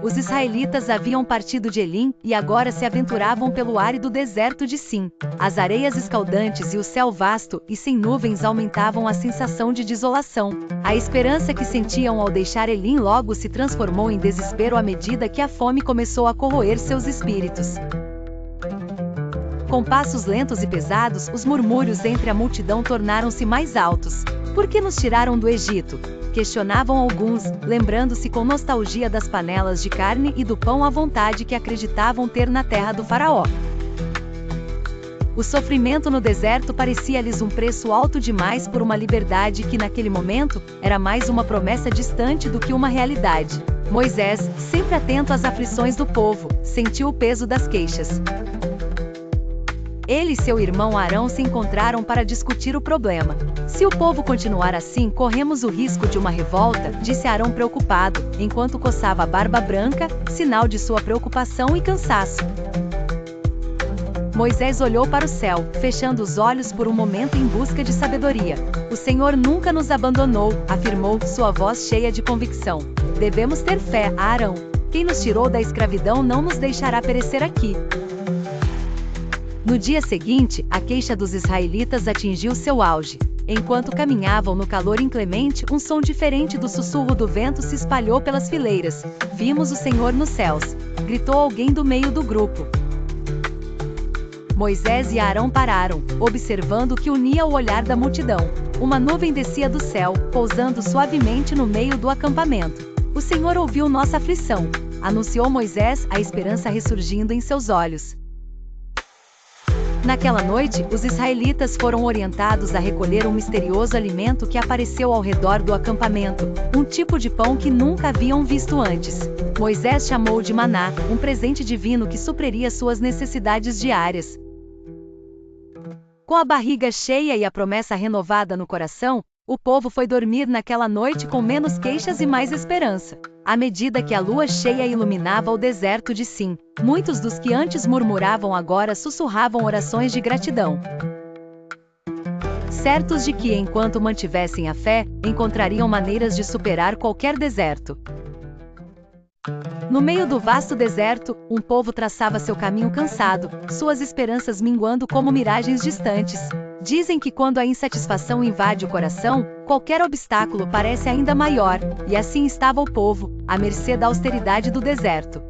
Os israelitas haviam partido de Elim e agora se aventuravam pelo árido deserto de Sim. As areias escaldantes e o céu vasto e sem nuvens aumentavam a sensação de desolação. A esperança que sentiam ao deixar Elim logo se transformou em desespero à medida que a fome começou a corroer seus espíritos. Com passos lentos e pesados, os murmúrios entre a multidão tornaram-se mais altos. Por que nos tiraram do Egito? Questionavam alguns, lembrando-se com nostalgia das panelas de carne e do pão à vontade que acreditavam ter na terra do faraó. O sofrimento no deserto parecia-lhes um preço alto demais por uma liberdade que naquele momento era mais uma promessa distante do que uma realidade. Moisés, sempre atento às aflições do povo, sentiu o peso das queixas. Ele e seu irmão Arão se encontraram para discutir o problema. Se o povo continuar assim, corremos o risco de uma revolta, disse Arão preocupado, enquanto coçava a barba branca, sinal de sua preocupação e cansaço. Moisés olhou para o céu, fechando os olhos por um momento em busca de sabedoria. O Senhor nunca nos abandonou, afirmou, sua voz cheia de convicção. Devemos ter fé, Arão. Quem nos tirou da escravidão não nos deixará perecer aqui. No dia seguinte, a queixa dos israelitas atingiu seu auge. Enquanto caminhavam no calor inclemente, um som diferente do sussurro do vento se espalhou pelas fileiras. Vimos o Senhor nos céus, gritou alguém do meio do grupo. Moisés e Arão pararam, observando o que unia o olhar da multidão. Uma nuvem descia do céu, pousando suavemente no meio do acampamento. O Senhor ouviu nossa aflição, anunciou Moisés, a esperança ressurgindo em seus olhos. Naquela noite, os israelitas foram orientados a recolher um misterioso alimento que apareceu ao redor do acampamento, um tipo de pão que nunca haviam visto antes. Moisés chamou de maná, um presente divino que supriria suas necessidades diárias. Com a barriga cheia e a promessa renovada no coração, o povo foi dormir naquela noite com menos queixas e mais esperança. À medida que a lua cheia iluminava o deserto de Sim, muitos dos que antes murmuravam agora sussurravam orações de gratidão. Certos de que, enquanto mantivessem a fé, encontrariam maneiras de superar qualquer deserto. No meio do vasto deserto, um povo traçava seu caminho cansado, suas esperanças minguando como miragens distantes. Dizem que quando a insatisfação invade o coração, qualquer obstáculo parece ainda maior, e assim estava o povo, à mercê da austeridade do deserto.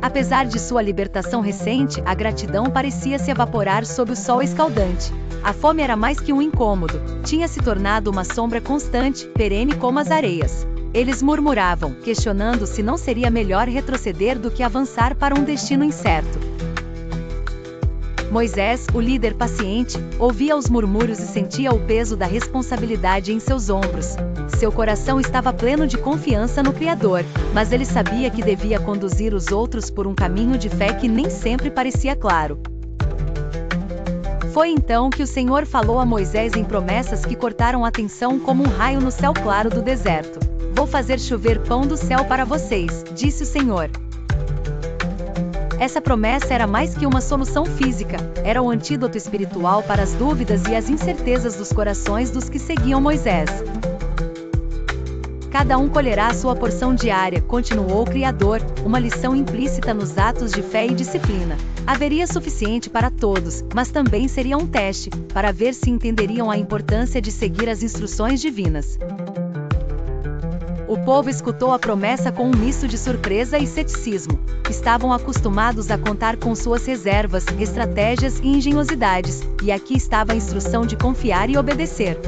Apesar de sua libertação recente, a gratidão parecia se evaporar sob o sol escaldante. A fome era mais que um incômodo, tinha se tornado uma sombra constante, perene como as areias. Eles murmuravam, questionando se não seria melhor retroceder do que avançar para um destino incerto. Moisés, o líder paciente, ouvia os murmúrios e sentia o peso da responsabilidade em seus ombros. Seu coração estava pleno de confiança no Criador, mas ele sabia que devia conduzir os outros por um caminho de fé que nem sempre parecia claro. Foi então que o Senhor falou a Moisés em promessas que cortaram a tensão como um raio no céu claro do deserto. Vou fazer chover pão do céu para vocês, disse o Senhor. Essa promessa era mais que uma solução física, era o antídoto espiritual para as dúvidas e as incertezas dos corações dos que seguiam Moisés. Cada um colherá a sua porção diária, continuou o Criador, uma lição implícita nos atos de fé e disciplina. Haveria suficiente para todos, mas também seria um teste, para ver se entenderiam a importância de seguir as instruções divinas. O povo escutou a promessa com um misto de surpresa e ceticismo. Estavam acostumados a contar com suas reservas, estratégias e engenhosidades, e aqui estava a instrução de confiar e obedecer.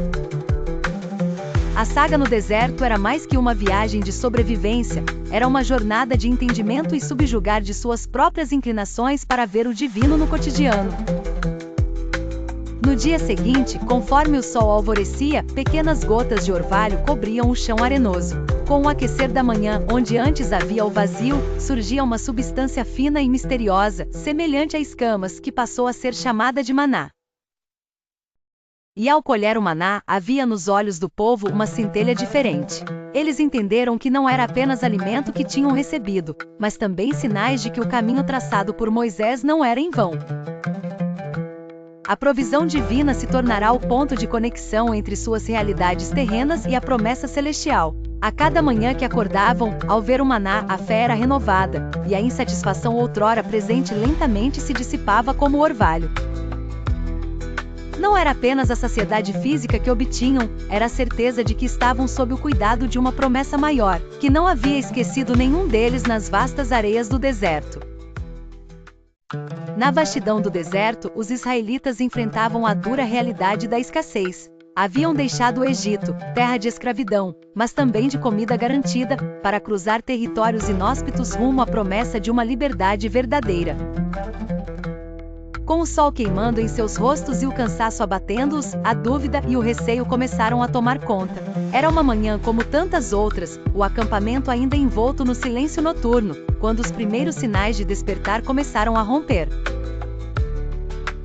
A saga no deserto era mais que uma viagem de sobrevivência, era uma jornada de entendimento e subjugar de suas próprias inclinações para ver o divino no cotidiano. No dia seguinte, conforme o sol alvorecia, pequenas gotas de orvalho cobriam o chão arenoso. Com o aquecer da manhã, onde antes havia o vazio, surgia uma substância fina e misteriosa, semelhante a escamas, que passou a ser chamada de maná. E ao colher o maná, havia nos olhos do povo uma centelha diferente. Eles entenderam que não era apenas alimento que tinham recebido, mas também sinais de que o caminho traçado por Moisés não era em vão. A provisão divina se tornará o ponto de conexão entre suas realidades terrenas e a promessa celestial. A cada manhã que acordavam, ao ver o maná, a fé era renovada, e a insatisfação outrora presente lentamente se dissipava como o orvalho. Não era apenas a saciedade física que obtinham, era a certeza de que estavam sob o cuidado de uma promessa maior, que não havia esquecido nenhum deles nas vastas areias do deserto. Na vastidão do deserto, os israelitas enfrentavam a dura realidade da escassez. Haviam deixado o Egito, terra de escravidão, mas também de comida garantida, para cruzar territórios inóspitos rumo à promessa de uma liberdade verdadeira. Com o sol queimando em seus rostos e o cansaço abatendo-os, a dúvida e o receio começaram a tomar conta. Era uma manhã como tantas outras, o acampamento ainda envolto no silêncio noturno, quando os primeiros sinais de despertar começaram a romper.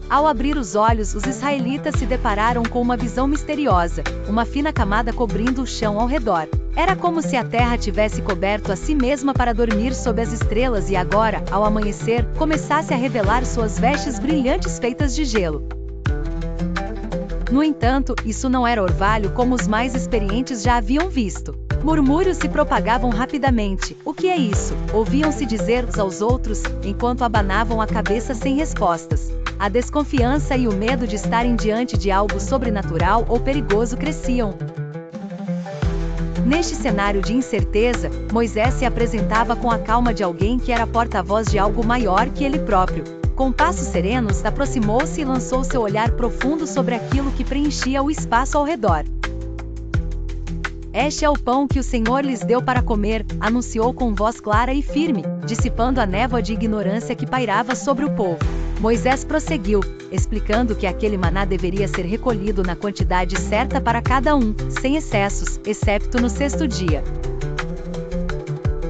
Ao abrir os olhos, os israelitas se depararam com uma visão misteriosa, uma fina camada cobrindo o chão ao redor. Era como se a terra tivesse coberto a si mesma para dormir sob as estrelas e agora, ao amanhecer, começasse a revelar suas vestes brilhantes feitas de gelo. No entanto, isso não era orvalho como os mais experientes já haviam visto. Murmúrios se propagavam rapidamente. O que é isso? Ouviam-se dizer uns aos outros, enquanto abanavam a cabeça sem respostas. A desconfiança e o medo de estarem diante de algo sobrenatural ou perigoso cresciam. Neste cenário de incerteza, Moisés se apresentava com a calma de alguém que era porta-voz de algo maior que ele próprio. Com passos serenos, aproximou-se e lançou seu olhar profundo sobre aquilo que preenchia o espaço ao redor. Este é o pão que o Senhor lhes deu para comer, anunciou com voz clara e firme, dissipando a névoa de ignorância que pairava sobre o povo. Moisés prosseguiu, explicando que aquele maná deveria ser recolhido na quantidade certa para cada um, sem excessos, excepto no sexto dia.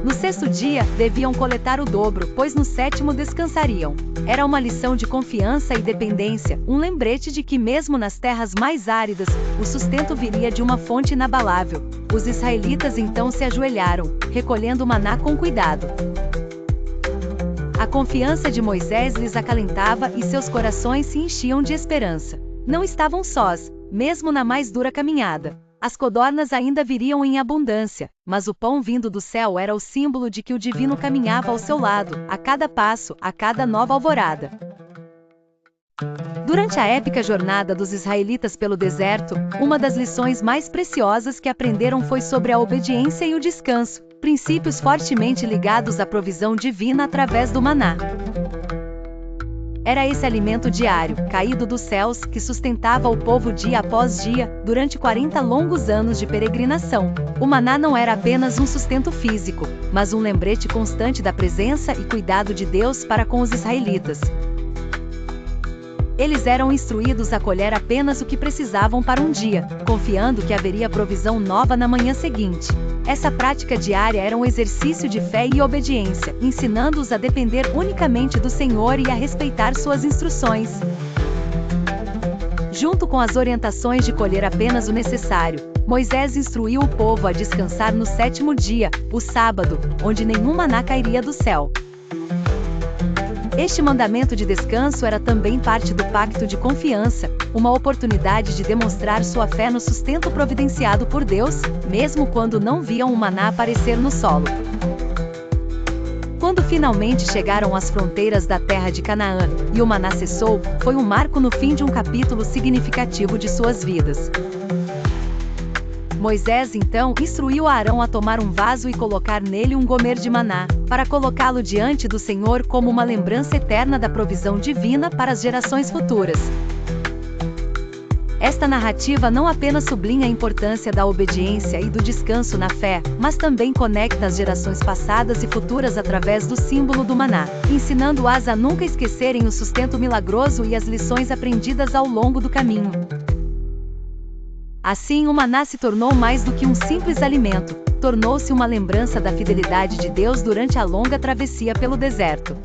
No sexto dia, deviam coletar o dobro, pois no sétimo descansariam. Era uma lição de confiança e dependência, um lembrete de que mesmo nas terras mais áridas, o sustento viria de uma fonte inabalável. Os israelitas então se ajoelharam, recolhendo o maná com cuidado. A confiança de Moisés lhes acalentava e seus corações se enchiam de esperança. Não estavam sós, mesmo na mais dura caminhada. As codornas ainda viriam em abundância, mas o pão vindo do céu era o símbolo de que o divino caminhava ao seu lado, a cada passo, a cada nova alvorada. Durante a épica jornada dos israelitas pelo deserto, uma das lições mais preciosas que aprenderam foi sobre a obediência e o descanso, princípios fortemente ligados à provisão divina através do maná. Era esse alimento diário, caído dos céus, que sustentava o povo dia após dia, durante 40 longos anos de peregrinação. O maná não era apenas um sustento físico, mas um lembrete constante da presença e cuidado de Deus para com os israelitas. Eles eram instruídos a colher apenas o que precisavam para um dia, confiando que haveria provisão nova na manhã seguinte. Essa prática diária era um exercício de fé e obediência, ensinando-os a depender unicamente do Senhor e a respeitar suas instruções. Junto com as orientações de colher apenas o necessário, Moisés instruiu o povo a descansar no sétimo dia, o sábado, onde nenhum maná cairia do céu. Este mandamento de descanso era também parte do pacto de confiança, uma oportunidade de demonstrar sua fé no sustento providenciado por Deus, mesmo quando não viam o maná aparecer no solo. Quando finalmente chegaram às fronteiras da terra de Canaã, e o maná cessou, foi um marco no fim de um capítulo significativo de suas vidas. Moisés então instruiu Arão a tomar um vaso e colocar nele um gomer de maná, para colocá-lo diante do Senhor como uma lembrança eterna da provisão divina para as gerações futuras. Esta narrativa não apenas sublinha a importância da obediência e do descanso na fé, mas também conecta as gerações passadas e futuras através do símbolo do maná, ensinando-as a nunca esquecerem o sustento milagroso e as lições aprendidas ao longo do caminho. Assim, o maná se tornou mais do que um simples alimento, tornou-se uma lembrança da fidelidade de Deus durante a longa travessia pelo deserto.